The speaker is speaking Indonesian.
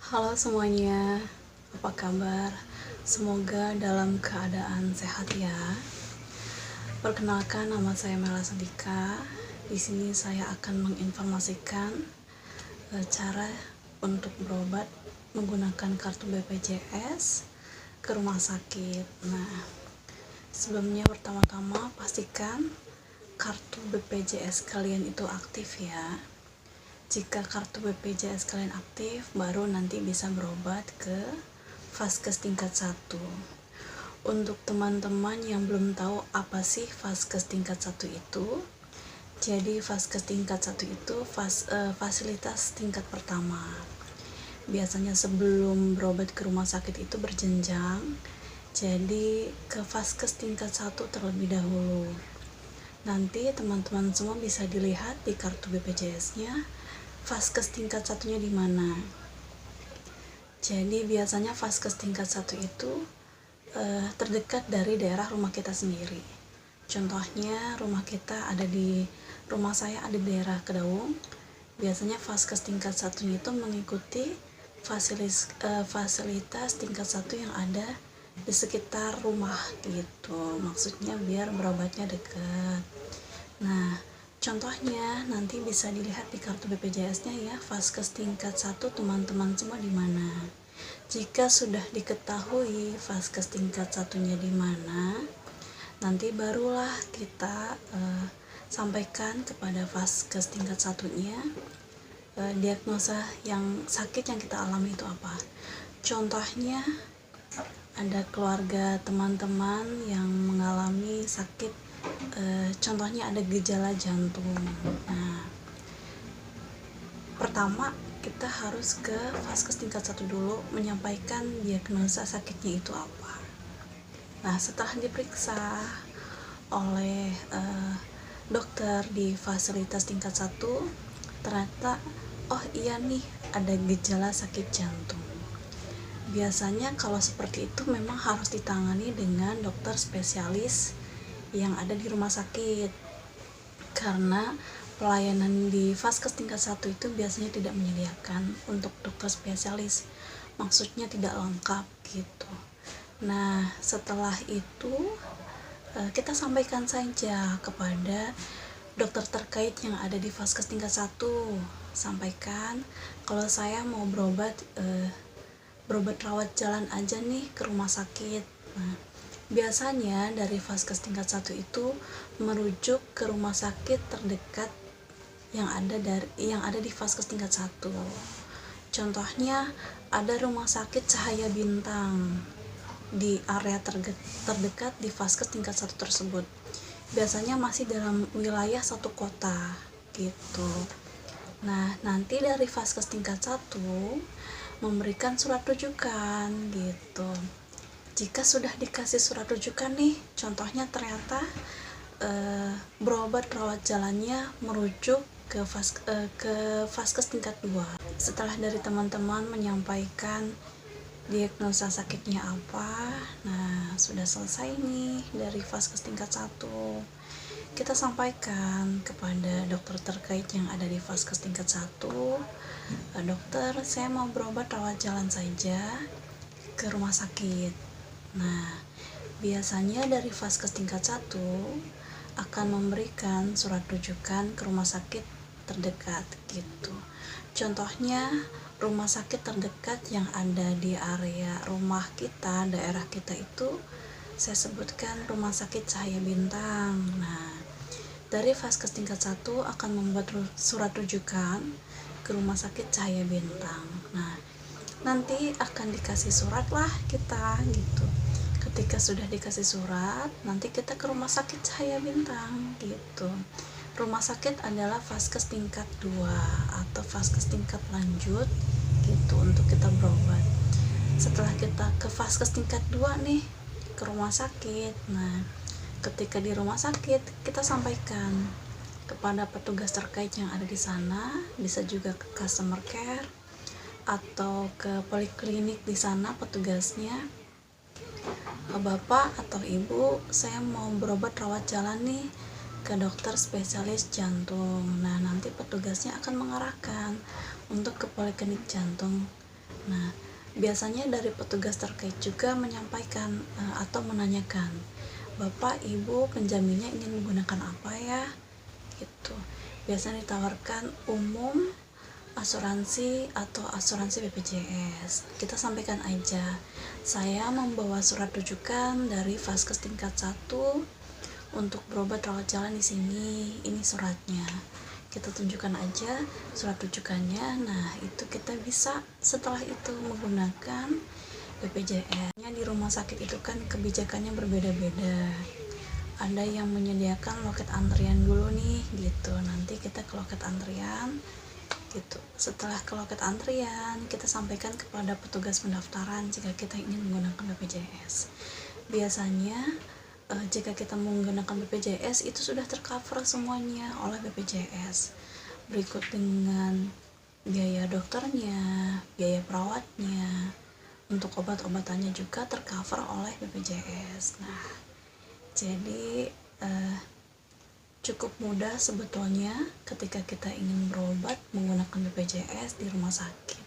Halo semuanya, apa kabar? Semoga dalam keadaan sehat ya. Perkenalkan, nama saya Mela Sedika. Di sini saya akan menginformasikan cara untuk berobat menggunakan kartu BPJS ke rumah sakit. Nah, sebelumnya pertama-tama pastikan kartu BPJS kalian itu aktif ya. Jika kartu BPJS kalian aktif, baru nanti bisa berobat ke Vaskes tingkat 1. Untuk teman-teman yang belum tahu apa sih Vaskes tingkat 1 itu, jadi Vaskes tingkat 1 itu fasilitas tingkat pertama. Biasanya sebelum berobat ke rumah sakit itu berjenjang, jadi ke Vaskes tingkat 1 terlebih dahulu. Nanti teman-teman semua bisa dilihat di kartu BPJS-nya Vaskes tingkat 1-nya di mana. Jadi biasanya Vaskes tingkat 1 itu terdekat dari daerah rumah kita sendiri. Contohnya rumah saya ada di daerah Kedaung. Biasanya Vaskes tingkat 1-nya itu mengikuti fasilitas tingkat 1 yang ada di sekitar rumah gitu. Maksudnya biar berobatnya dekat. Nah, contohnya nanti bisa dilihat di kartu BPJS-nya ya, Vaskes tingkat 1 teman-teman semua di mana. Jika sudah diketahui Vaskes tingkat 1-nya di mana, nanti barulah kita sampaikan kepada Vaskes tingkat 1-nya diagnosa yang sakit yang kita alami itu apa. Contohnya ada keluarga teman-teman yang mengalami sakit, contohnya ada gejala jantung. Nah, pertama kita harus ke Vaskes tingkat 1 dulu menyampaikan diagnosa sakitnya itu apa. Nah, setelah diperiksa oleh dokter di fasilitas tingkat 1, ternyata oh iya nih ada gejala sakit jantung. Biasanya kalau seperti itu memang harus ditangani dengan dokter spesialis yang ada di rumah sakit, karena pelayanan di Vaskes tingkat 1 itu biasanya tidak menyediakan untuk dokter spesialis, maksudnya tidak lengkap gitu. Nah, setelah itu kita sampaikan saja kepada dokter terkait yang ada di Vaskes tingkat 1. Sampaikan kalau saya mau berobat rawat jalan aja nih ke rumah sakit. Nah, biasanya dari Vaskes tingkat 1 itu merujuk ke rumah sakit terdekat yang ada di Vaskes tingkat 1. Contohnya ada rumah sakit Cahaya Bintang di area terdekat di Vaskes tingkat 1 tersebut. Biasanya masih dalam wilayah satu kota gitu. Nah, nanti dari Vaskes tingkat 1 memberikan surat rujukan gitu. Jika sudah dikasih surat rujukan nih, contohnya ternyata berobat rawat jalannya merujuk ke Vaskes tingkat 2. Setelah dari teman-teman menyampaikan diagnosa sakitnya apa, nah sudah selesai nih dari Vaskes tingkat 1, kita sampaikan kepada dokter terkait yang ada di Vaskes tingkat 1, dokter, saya mau berobat rawat jalan saja ke rumah sakit. Nah, biasanya dari Vaskes tingkat 1 akan memberikan surat rujukan ke rumah sakit terdekat gitu. Contohnya rumah sakit terdekat yang ada di area rumah kita, daerah kita itu saya sebutkan rumah sakit Cahaya Bintang. Nah, dari Vaskes tingkat 1 akan membuat surat rujukan ke rumah sakit Cahaya Bintang. Nah, nanti akan dikasih surat lah kita gitu. Ketika sudah dikasih surat, nanti kita ke rumah sakit Cahaya Bintang gitu. Rumah sakit adalah Vaskes tingkat 2 atau Vaskes tingkat lanjut gitu untuk kita berobat. Setelah kita ke Vaskes tingkat 2 nih, ke rumah sakit. Nah, ketika di rumah sakit kita sampaikan kepada petugas terkait yang ada di sana, bisa juga ke customer care atau ke poliklinik di sana petugasnya. Bapak atau Ibu, saya mau berobat rawat jalan nih ke dokter spesialis jantung. Nah, nanti petugasnya akan mengarahkan untuk ke poliklinik jantung Nah, biasanya dari petugas terkait juga menyampaikan atau menanyakan, Bapak, Ibu, penjaminnya ingin menggunakan apa ya? Gitu. Biasanya ditawarkan umum, asuransi, atau asuransi BPJS. Kita sampaikan aja, saya membawa surat rujukan dari Vaskes tingkat 1 untuk berobat rawat jalan di sini, ini suratnya. Kita tunjukkan aja surat rujukannya. Nah, itu kita bisa setelah itu menggunakan BPJS-nya. Di rumah sakit itu kan kebijakannya berbeda-beda. Ada yang menyediakan loket antrian dulu nih gitu. Nanti kita ke loket antrian gitu. Setelah ke loket antrian, kita sampaikan kepada petugas pendaftaran jika kita ingin menggunakan BPJS. Biasanya jika kita menggunakan BPJS itu sudah tercover semuanya oleh BPJS. Berikut dengan biaya dokternya, biaya perawatnya, untuk obat-obatannya juga tercover oleh BPJS. Nah, jadi cukup mudah sebetulnya ketika kita ingin berobat menggunakan BPJS di rumah sakit.